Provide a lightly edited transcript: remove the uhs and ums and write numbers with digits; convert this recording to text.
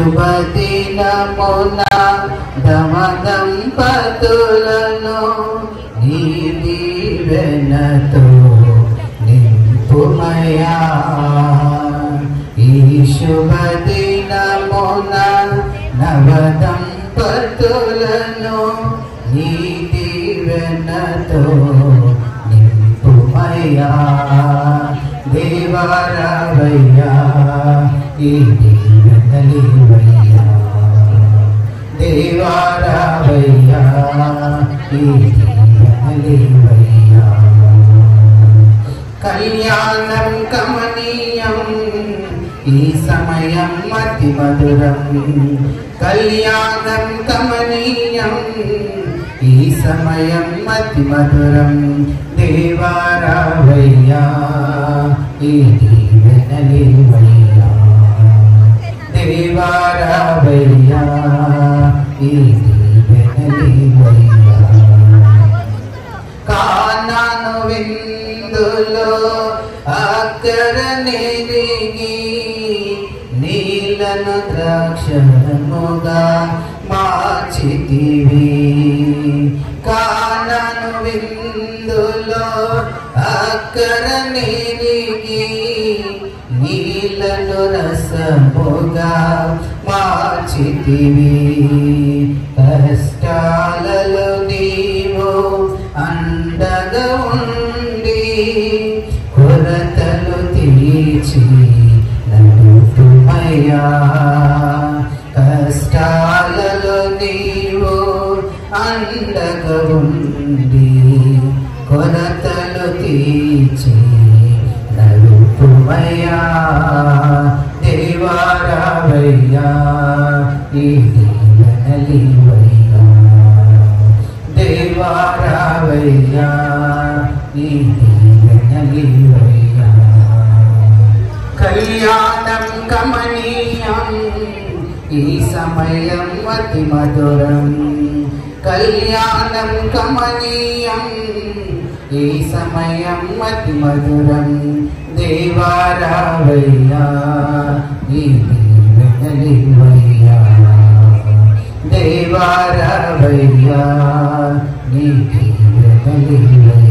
శుభదినమున దంపతులను నీ దీవెనతో నింపుమయా. ఈ శుభదినమున నవదంపతులను నీ దీవెనతో నింపుమయా. దేవారావయ్యా ఈ దీవెనలివయ్యా. దేవారావయ్యా ఈ దీవెనలివయ్యా. కళ్యాణం కమనీయం ఈ సమయం అతి మధురం. కళ్యాణం కమనీయం ఈ సమయం అతి మధురం. దేవారావయ్యా ఈ దీవెనలివయ్యా. దేవారావయ్యా ఈ దీవెనలివయ్యా. కానాను విందులో అక్కర నెరిగి నీలను ద్రాక్షరముగా మార్చితివి. కానాను విందులో అక్కర నెరిగి నీలను రసముగా మార్చితివి. కష్టాలలో నీవు అండగా ఉండి కొరతలు తీర్చి నడుపుమయ్యా. కష్టాలలో నీవు అండగా ఉండి కొరతలు తీర్చి నడుపుమయ్యా. దేవారావయ్యా ఈ దీవెనలివయ్యా. దేవారావయ్యా ఈ దీవెనలివయ్యా. కళ్యాణం కమనీయం ఈ సమయం అతి మధురం. కళ్యాణం కమనీయం ఈ సమయం అతి మధురం. దేవారావయ్యా ఈ దీవెనలివయ్యా. దేవారావయ్యా ఈ దీవెనలివయ్యా.